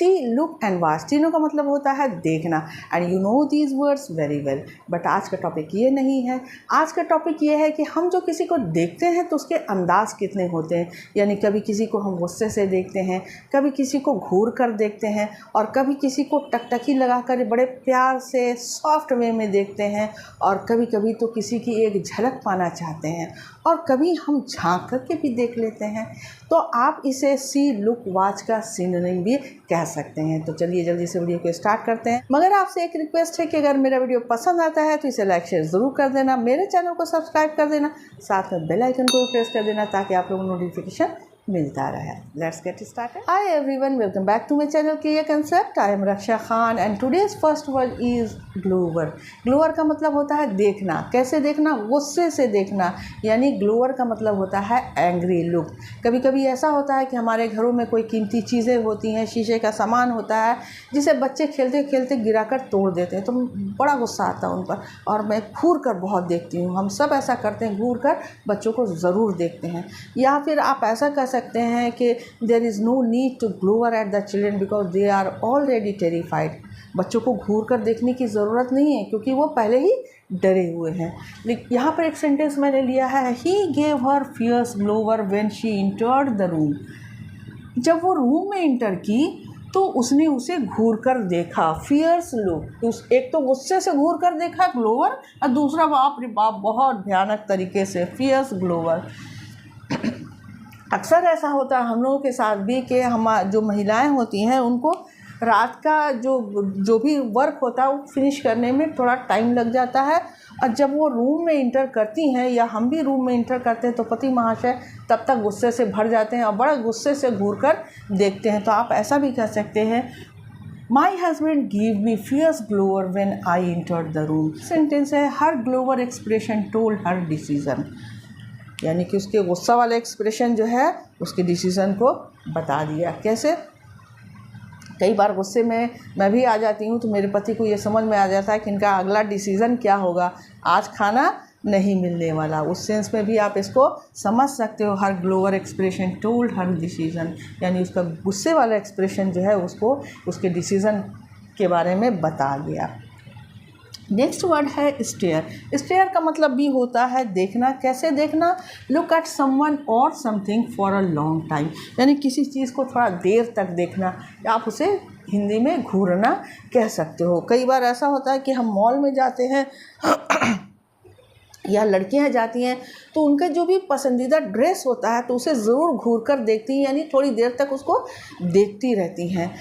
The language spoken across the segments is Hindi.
सी, लुक एंड वॉच, तीनों का मतलब होता है देखना। And you know these words very well. But आज का टॉपिक ये नहीं है। आज का टॉपिक ये है कि हम जो किसी को देखते हैं तो उसके अंदाज कितने होते हैं। यानी कभी किसी को हम गुस्से से देखते हैं, कभी किसी को घूर कर देखते हैं, और कभी किसी को टकटकी लगाकर बड़े प्यार से सॉफ्ट वे में देखते हैं, और कभी कभी तो किसी की एक झलक पाना चाहते हैं, और कभी हम झांक करके भी देख लेते हैं। तो आप इसे सी, लुक, वॉच का सिनोनिम भी कह सकते हैं। तो चलिए जल्दी से वीडियो को स्टार्ट करते हैं। मगर आपसे एक रिक्वेस्ट है कि अगर मेरा वीडियो पसंद आता है तो इसे लाइक शेयर ज़रूर कर देना, मेरे चैनल को सब्सक्राइब कर देना, साथ में बेल आइकन को प्रेस कर देना ताकि आप लोगों को नोटिफिकेशन मिलता रहे। Let's get started. Hi everyone, welcome back to my channel clear concept. I am Raksha Khan and today's first word is glower. Glower का मतलब होता है देखना। कैसे देखना? गुस्से से देखना। यानी ग्लोवर का मतलब होता है एंग्री लुक। कभी कभी ऐसा होता है कि हमारे घरों में कोई कीमती चीज़ें होती हैं, शीशे का सामान होता है जिसे बच्चे खेलते खेलते गिरा कर तोड़ देते हैं, तो बड़ा गुस्सा आता है उन पर, और मैं घूर कर बहुत देखती हूँ। हम सब ऐसा करते हैं, घूर कर बच्चों को ज़रूर देखते हैं। या फिर आप ऐसा कर सकते हैं कि there is no need to glower at the children because they are already terrified. बच्चों को घूर कर देखने की ज़रूरत नहीं है क्योंकि वो पहले ही डरे हुए हैं। लेकिन यहाँ पर एक सेंटेंस मैंने लिया है, he gave her fierce glower when she entered the room. जब वो रूम में इंटर की तो उसने उसे घूर कर देखा, फियर्स लुक। एक तो गुस्से से घूर कर देखा ग्लोवर, और दूसरा बाप रे बाप बहुत भयानक तरीके से फियर्स ग्लोवर। अक्सर ऐसा होता है हम लोगों के साथ भी कि हम जो महिलाएं होती हैं उनको रात का जो भी वर्क होता है वो फिनिश करने में थोड़ा टाइम लग जाता है, और जब वो रूम में इंटर करती हैं या हम भी रूम में इंटर करते हैं तो पति महाशय तब तक गुस्से से भर जाते हैं और बड़ा गुस्से से घूर कर देखते हैं। तो आप ऐसा भी कह सकते हैं, my husband give me fierce glower when I entered the room. Sentence है, her glower expression told her decision. यानी कि उसके गुस्सा वाला एक्सप्रेशन जो है उसके डिसीज़न को बता दिया। कैसे? कई बार गुस्से में मैं भी आ जाती हूँ तो मेरे पति को ये समझ में आ जाता है कि इनका अगला डिसीज़न क्या होगा, आज खाना नहीं मिलने वाला। उस सेंस में भी आप इसको समझ सकते हो, her glower expression told her decision. यानी उसका गुस्से वाला एक्सप्रेशन जो है उसको उसके डिसीज़न के बारे में बता दिया। नेक्स्ट वर्ड है स्टेयर। स्टेयर का मतलब भी होता है देखना। कैसे देखना? लुक एट समवन और something for a long time. यानी किसी चीज़ को थोड़ा देर तक देखना, आप उसे हिंदी में घूरना कह सकते हो। कई बार ऐसा होता है कि हम मॉल में जाते हैं या लड़कियां जाती हैं तो उनका जो भी पसंदीदा ड्रेस होता है तो उसे ज़रूर घूर कर देखती हैं, यानी थोड़ी देर तक उसको देखती रहती हैं।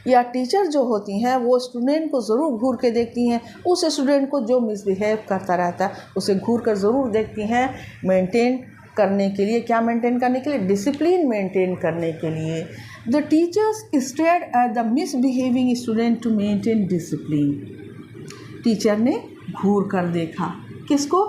या टीचर जो होती हैं वो स्टूडेंट को ज़रूर घूर के देखती हैं, उस स्टूडेंट को जो मिसबिहेव करता रहता है उसे घूर कर ज़रूर देखती हैं, मेंटेन करने के लिए। क्या मेंटेन करने के लिए? डिसिप्लिन मेंटेन करने के लिए। The teachers stared at the misbehaving student to maintain discipline. Teacher ने घूर कर देखा। किसको?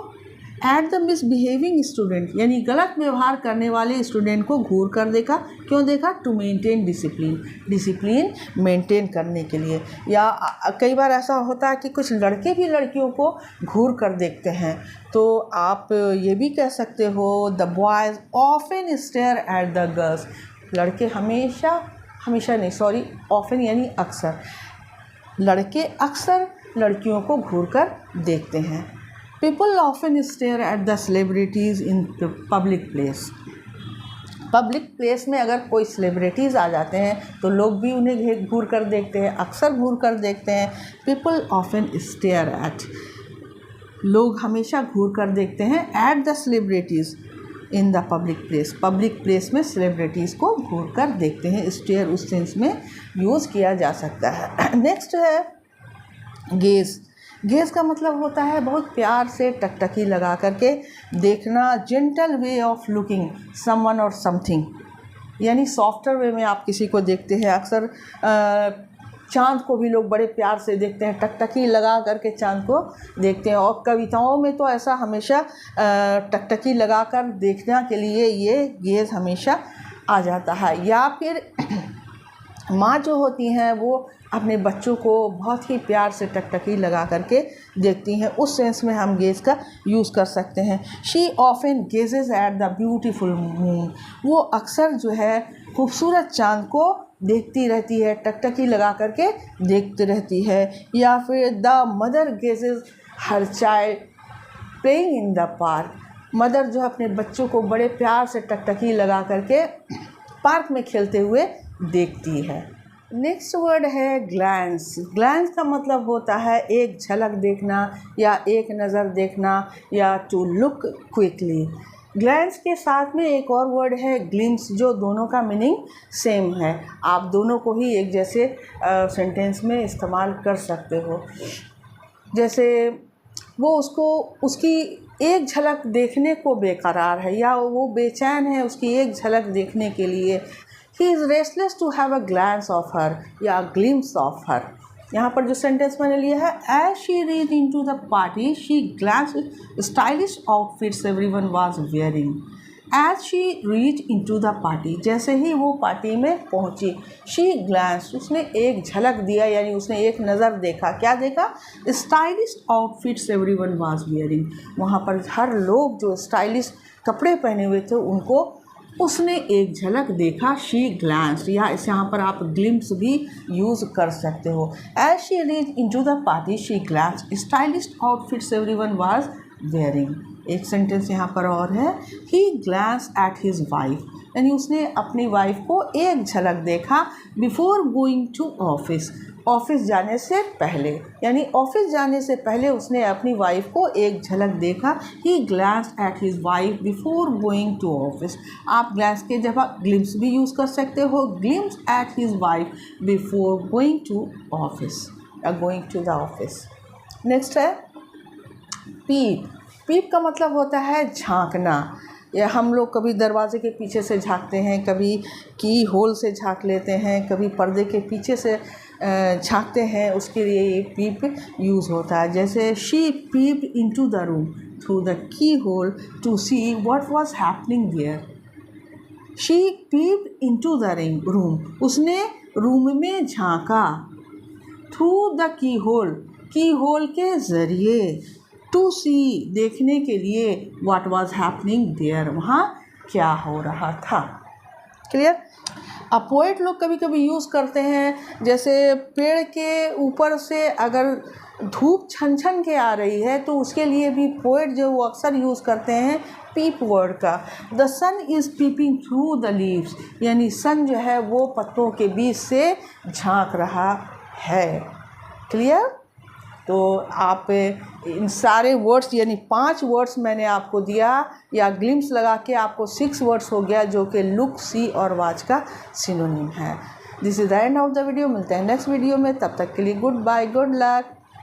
एट द मिसबिहेविंग स्टूडेंट, यानी गलत व्यवहार करने वाले स्टूडेंट को घूर कर देखा। क्यों देखा? To maintain discipline, discipline maintain करने के लिए। या कई बार ऐसा होता है कि कुछ लड़के भी लड़कियों को घूर कर देखते हैं, तो आप ये भी कह सकते हो, the boys often stare at the girls. लड़के हमेशा नहीं, सॉरी, ऑफन यानी अक्सर। लड़के अक्सर लड़कियों को घूर कर देखते हैं। People often stare at the celebrities in the public place. Public place में अगर कोई सेलिब्रिटीज़ आ जाते हैं तो लोग भी उन्हें घूर कर देखते हैं, अक्सर घूर कर देखते हैं। People often stare at, लोग हमेशा घूर कर देखते हैं at the celebrities in the public place। Public place में सेलिब्रिटीज़ को घूर कर देखते हैं। स्टेयर उस सेंस में यूज़ किया जा सकता है। नेक्स्ट है गेज़। गेज़ का मतलब होता है बहुत प्यार से टकटकी लगा करके देखना, gentle way of looking someone और समथिंग। यानी सॉफ्टर वे में आप किसी को देखते हैं। अक्सर चाँद को भी लोग बड़े प्यार से देखते हैं, टकटकी लगा करके चाँद को देखते हैं। और कविताओं में तो ऐसा हमेशा टकटकी लगा कर देखने के लिए ये गेज़ हमेशा आ जाता है। या फिर माँ जो होती हैं वो अपने बच्चों को बहुत ही प्यार से टकटकी लगा करके देखती हैं, उस सेंस में हम गेज़ का यूज़ कर सकते हैं। She often gazes at the beautiful moon. वो अक्सर जो है खूबसूरत चाँद को देखती रहती है, टकटकी लगा करके देखती रहती है। या फिर the mother gazes her child playing in the park, mother जो है अपने बच्चों को बड़े प्यार से टकटकी लगा करके पार्क में खेलते हुए देखती है। नेक्स्ट वर्ड है ग्लैंस। ग्लैंस का मतलब होता है एक झलक देखना या एक नज़र देखना या टू लुक क्विकली। ग्लैंस के साथ में एक और वर्ड है ग्लिम्स, जो दोनों का मीनिंग सेम है। आप दोनों को ही एक जैसे सेंटेंस में इस्तेमाल कर सकते हो। जैसे वो उसकी एक झलक देखने को बेकरार है या वो बेचैन है उसकी एक झलक देखने के लिए। He is restless to have a glance of her या glimpse of her। यहाँ पर जो सेंटेंस मैंने लिया है, as she reached into the party, she glanced stylish outfits everyone was wearing। As she reached into the party, जैसे ही वो पार्टी में पहुँची, she glanced, उसने एक झलक दिया यानी उसने एक नज़र देखा। क्या देखा? Stylish outfits everyone was wearing. वहाँ पर हर लोग जो स्टाइलिश कपड़े पहने हुए थे उनको उसने एक झलक देखा। शी ग्लैंस्ड, या इस यहाँ पर आप ग्लिम्स भी यूज़ कर सकते हो। As she reached into the party she glanced stylish outfits everyone was wearing. एक सेंटेंस यहाँ पर और है, he glanced at his wife, यानी उसने अपनी वाइफ को एक झलक देखा before going to office, office जाने से पहले, यानी ऑफिस जाने से पहले उसने अपनी वाइफ को एक झलक देखा। He glanced at his wife before going to office. आप ग्लैंस के जगह ग्लिम्स भी यूज़ कर सकते हो, glimpse at his wife before going to office या going to the office. Next है पीप। पीप का मतलब होता है झांकना, या हम लोग कभी दरवाजे के पीछे से झांकते हैं, कभी की होल से झांक लेते हैं, कभी पर्दे के पीछे से झांकते हैं, उसके लिए ये पीप यूज़ होता है। जैसे she peep into the room through the keyhole to see what was happening there. She peep into the room, उसने रूम में झांका। थ्रू द की होल के ज़रिए, टू सी देखने के लिए, व्हाट वाज हैपनिंग देयर वहाँ क्या हो रहा था। क्लियर? अब पोएट लोग कभी कभी यूज़ करते हैं, जैसे पेड़ के ऊपर से अगर धूप छन छन के आ रही है तो उसके लिए भी पोएट जो वो अक्सर यूज़ करते हैं पीप वर्ड का। The sun is peeping through the leaves, यानी सन जो है वो पत्तों के बीच से झांक रहा है। क्लियर? तो आप इन सारे वर्ड्स यानी 5 वर्ड्स मैंने आपको दिया, या ग्लिम्स लगा के आपको 6 वर्ड्स हो गया, जो कि लुक, सी और वाच का सिनोनिम है। This is the end of the video. मिलते हैं नेक्स्ट वीडियो में, तब तक के लिए गुड बाय, गुड लक।